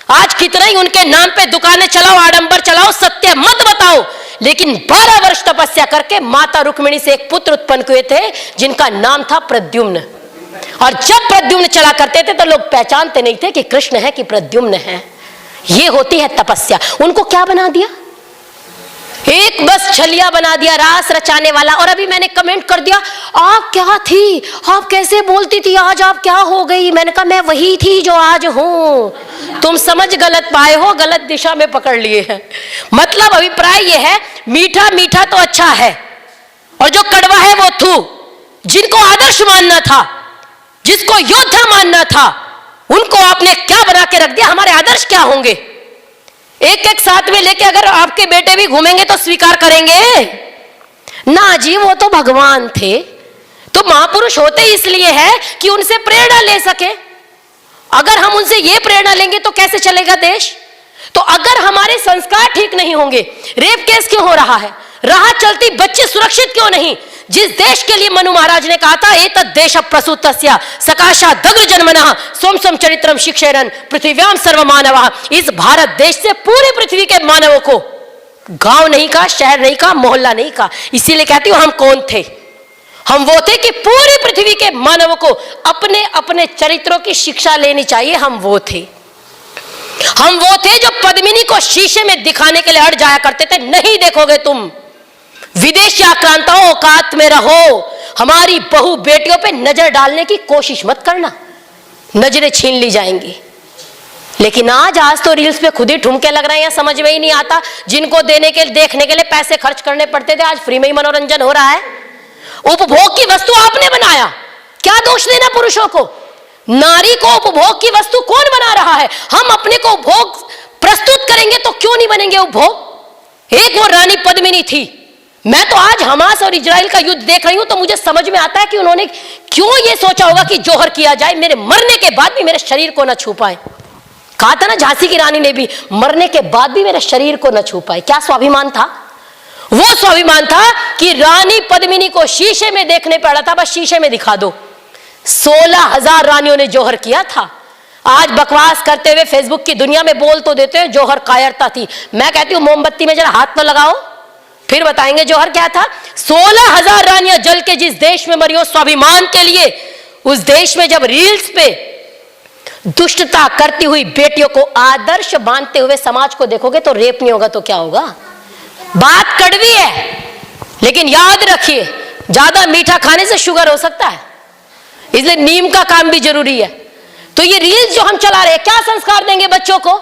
आज कितना ही उनके नाम पे दुकानें चलाओ, आडंबर चलाओ, सत्य मत बताओ, लेकिन 12 वर्ष तपस्या करके माता रुक्मिणी से एक पुत्र उत्पन्न हुए थे जिनका नाम था प्रद्युम्न। और जब प्रद्युम्न चला करते थे तो लोग पहचानते नहीं थे कि कृष्ण है कि प्रद्युम्न है। ये होती है तपस्या। उनको क्या बना दिया? एक बस छलिया बना दिया, रास रचाने वाला। और अभी मैंने कमेंट कर दिया, आप क्या थी, आप कैसे बोलती थी, आज आप क्या हो गई? मैंने कहा मैं वही थी जो आज हूं। तुम समझ गलत पाए हो, गलत दिशा में पकड़ लिए हैं। मतलब अभिप्राय यह है, मीठा मीठा तो अच्छा है और जो कड़वा है वो थू। जिनको आदर्श मानना था, जिसको योद्धा मानना था, उनको आपने क्या बना के रख दिया? हमारे आदर्श क्या होंगे? एक एक साथ में लेके अगर आपके बेटे भी घूमेंगे तो स्वीकार करेंगे ना जी? वो तो भगवान थे। तो महापुरुष होते इसलिए है कि उनसे प्रेरणा ले सके। अगर हम उनसे ये प्रेरणा लेंगे तो कैसे चलेगा देश? तो अगर हमारे संस्कार ठीक नहीं होंगे, रेप केस क्यों हो रहा है, राह चलती बच्चे सुरक्षित क्यों नहीं? जिस देश के लिए मनु महाराज ने कहा था, एतद् देश प्रसूतस्य सकाशा दग्र जन्मनः सोम सोम चरित्रम शिक्षेरन पृथ्व्याम सर्वमानवः, इस भारत देश से पूरी पृथ्वी के मानवों को गांव नहीं का, शहर नहीं का, मोहल्ला नहीं का। इसीलिए कहती हूं हम कौन थे? हम वो थे कि पूरी पृथ्वी के मानवों को अपने अपने चरित्रों की शिक्षा लेनी चाहिए। हम वो थे जो पद्मिनी को शीशे में दिखाने के लिए हट जाया करते थे। नहीं देखोगे तुम, विदेशी आक्रांताओं औकात में रहो। हमारी बहू बेटियों पे नजर डालने की कोशिश मत करना, नजरें छीन ली जाएंगी। लेकिन आज तो रील्स पे खुद ही ठुमके लग रहे हैं, समझ में ही नहीं आता। जिनको देखने के लिए पैसे खर्च करने पड़ते थे, आज फ्री में ही मनोरंजन हो रहा है। उपभोग की वस्तु आपने बनाया, क्या दोष देना पुरुषों को? नारी को उपभोग की वस्तु कौन बना रहा है? हम अपने को उपभोग प्रस्तुत करेंगे तो क्यों नहीं बनेंगे उपभोग? एक वो रानी पद्मिनी थी। मैं तो आज हमास और इजराइल का युद्ध देख रही हूं तो मुझे समझ में आता है कि उन्होंने क्यों ये सोचा होगा कि जोहर किया जाए, मेरे मरने के बाद भी मेरे शरीर को न छू पाए। कहा था ना झांसी की रानी ने भी, मरने के बाद भी मेरे शरीर को न छू पाए। क्या स्वाभिमान था? वो स्वाभिमान था कि रानी पद्मिनी को शीशे में देखने पड़ा था, बस शीशे में दिखा दो। 16,000 रानियों ने जोहर किया था। आज बकवास करते हुए फेसबुक की दुनिया में बोल तो देते हैं जोहर कायरता थी। मैं कहती हूं मोमबत्ती में जरा हाथ तो लगाओ, फिर बताएंगे जोहर क्या था। 16,000 रानियां जल के जिस देश में मरी हो स्वाभिमान के लिए, उस देश में जब रील्स पे दुष्टता करती हुई बेटियों को आदर्श मानते हुए समाज को देखोगे तो रेप नहीं होगा तो क्या होगा? बात कड़वी है, लेकिन याद रखिए, ज्यादा मीठा खाने से शुगर हो सकता है, इसलिए नीम का काम भी जरूरी है। तो ये रील्स जो हम चला रहे हैं, क्या संस्कार देंगे बच्चों को?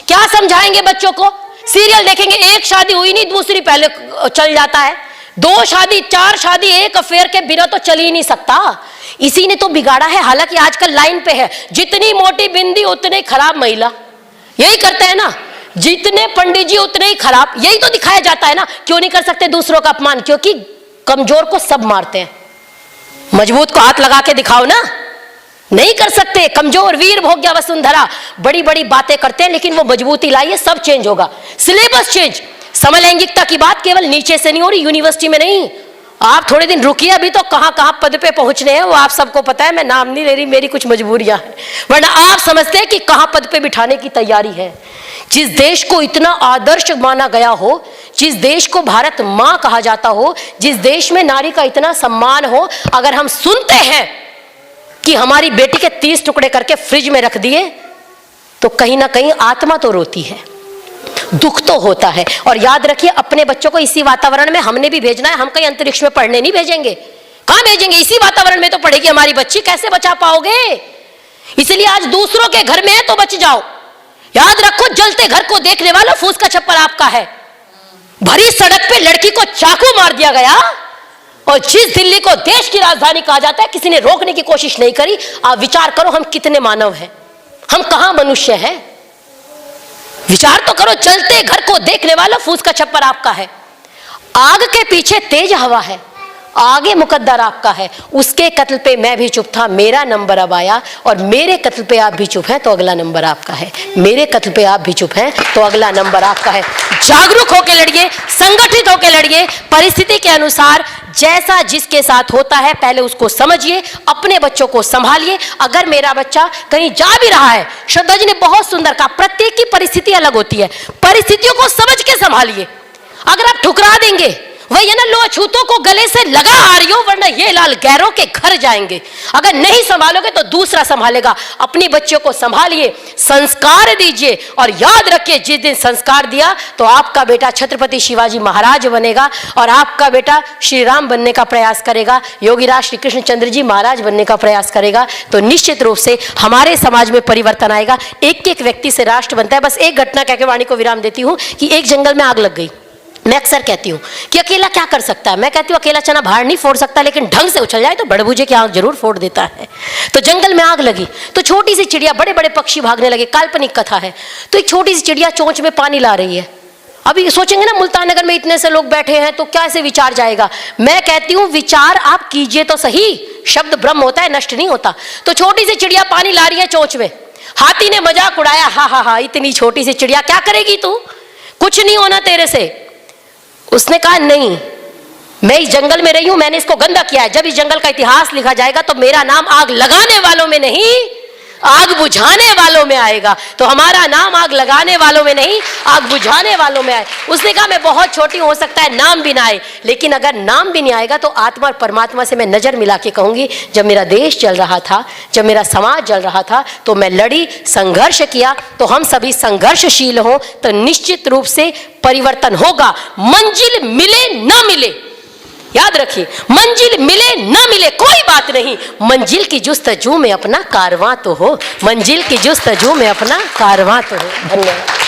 क्या समझाएंगे बच्चों को? सीरियल देखेंगे, एक शादी हुई नहीं दूसरी पहले चल जाता है, 2 शादी 4 शादी, एक अफेयर के बिना तो चल ही नहीं सकता। इसी ने तो बिगाड़ा है। हालांकि आजकल लाइन पे है, जितनी मोटी बिंदी उतने खराब महिला, यही करते हैं ना। जितने पंडित जी उतने ही खराब, यही तो दिखाया जाता है ना। क्यों नहीं कर सकते दूसरों का अपमान? क्योंकि कमजोर को सब मारते हैं, मजबूत को हाथ लगा के दिखाओ ना, नहीं कर सकते। कमजोर वीर भोग्या वसुंधरा, बड़ी बड़ी बातें करते हैं, लेकिन वो मजबूती लाइए, सब चेंज होगा। सिलेबस चेंज, समलैंगिकता की बात केवल नीचे से नहीं हो रही, यूनिवर्सिटी में नहीं। आप थोड़े दिन रुकिए, अभी तो कहां कहां पद पे पहुंचने हैं वो आप सबको पता है। मैं नाम नहीं ले रही, मेरी कुछ मजबूरियां हैं, वरना आप समझते हैं कि कहां पद पे बिठाने की तैयारी है। जिस देश को इतना आदर्श माना गया हो, जिस देश को भारत मां कहा जाता हो, जिस देश में नारी का इतना सम्मान हो, अगर हम सुनते हैं कि हमारी बेटी के 30 टुकड़े करके फ्रिज में रख दिए, तो कहीं ना कहीं आत्मा तो रोती है, दुख तो होता है। और याद रखिए, अपने बच्चों को इसी वातावरण में हमने भी भेजना है। हम कहीं अंतरिक्ष में पढ़ने नहीं भेजेंगे। कहां भेजेंगे? इसी वातावरण में तो पढ़ेगी हमारी बच्ची। कैसे बचा पाओगे? इसलिए आज दूसरों के घर में है तो बच जाओ। याद रखो, जलते घर को देखने वाला फूस का छप्पर आपका है। भरी सड़क पे लड़की को चाकू मार दिया गया, और जिस दिल्ली को देश की राजधानी कहा जाता है, किसी ने रोकने की कोशिश नहीं करी। आप विचार करो, हम कितने मानव हैं, हम कहां मनुष्य हैं? विचार तो करो। चलते घर को देखने वाला फूस का छप्पर आपका है। आग के पीछे तेज हवा है, आगे मुकद्दर आपका है। उसके कत्ल पे मैं भी चुप था, मेरा नंबर अब आया, और मेरे कत्ल पे आप भी चुप हैं तो अगला नंबर आपका है। मेरे कत्ल पे आप भी चुप हैं तो अगला नंबर आपका है। जागरूक होकर लड़िए, संगठित होकर लड़िए, परिस्थिति के अनुसार जैसा जिसके साथ होता है पहले उसको समझिए, अपने बच्चों को संभालिए। अगर मेरा बच्चा कहीं जा भी रहा है, श्रद्धा जी ने बहुत सुंदर कहा, प्रत्येक की परिस्थिति अलग होती है, परिस्थितियों को समझ के संभालिए। अगर आप ठुकरा देंगे, वही है ना, लो अछूतों को गले से लगा आ रही हो, वरना ये लाल गैरों के घर जाएंगे। अगर नहीं संभालोगे तो दूसरा संभालेगा। अपनी बच्चों को संभालिए, संस्कार दीजिए, और याद रखिए जिस दिन संस्कार दिया तो आपका बेटा छत्रपति शिवाजी महाराज बनेगा और आपका बेटा श्री राम बनने का प्रयास करेगा, योगीराज श्री कृष्णचंद्र जी महाराज बनने का प्रयास करेगा, तो निश्चित रूप से हमारे समाज में परिवर्तन आएगा। एक एक व्यक्ति से राष्ट्र बनता है। बस एक घटना कहकर वाणी को विराम देती हूँ कि एक जंगल में आग लग गई। मैं अक्सर कहती हूँ कि अकेला क्या कर सकता है, मैं कहती हूँ अकेला चना भार नहीं फोड़ सकता, लेकिन ढंग से उछल जाए तो बड़बूजे की आंख जरूर फोड़ देता है। तो जंगल में आग लगी तो छोटी सी चिड़िया, बड़े बड़े पक्षी भागने लगे, काल्पनिक कथा है। तो एक छोटी सी चिड़िया चोंच में पानी ला रही है। अभी सोचेंगे ना, मुल्तान नगर में इतने से लोग बैठे हैं तो कैसे विचार जाएगा। मैं कहती हूँ विचार आप कीजिए तो सही, शब्द ब्रह्म होता है, नष्ट नहीं होता। तो छोटी सी चिड़िया पानी ला रही है चोंच में। हाथी ने मजाक उड़ाया, हा हा हा, इतनी छोटी सी चिड़िया क्या करेगी तू, कुछ नहीं होना तेरे से। उसने कहा नहीं, मैं इस जंगल में रही हूं, मैंने इसको गंदा किया है। जब इस जंगल का इतिहास लिखा जाएगा तो मेरा नाम आग लगाने वालों में नहीं, आग बुझाने वालों में आएगा। तो हमारा नाम आग लगाने वालों में नहीं, आग बुझाने वालों में आए। उसने कहा मैं बहुत छोटी, हो सकता है नाम भी ना आए, लेकिन अगर नाम भी नहीं आएगा तो आत्मा और परमात्मा से मैं नजर मिला के कहूंगी, जब मेरा देश चल रहा था, जब मेरा समाज चल रहा था, तो मैं लड़ी, संघर्ष किया। तो हम सभी संघर्षशील हों तो निश्चित रूप से परिवर्तन होगा। मंजिल मिले ना मिले, याद रखिए, मंजिल मिले ना मिले कोई बात नहीं, मंजिल की जुस्तजू में अपना कारवां तो हो, मंजिल की जुस्तजू में अपना कारवां तो हो। धन्यवाद।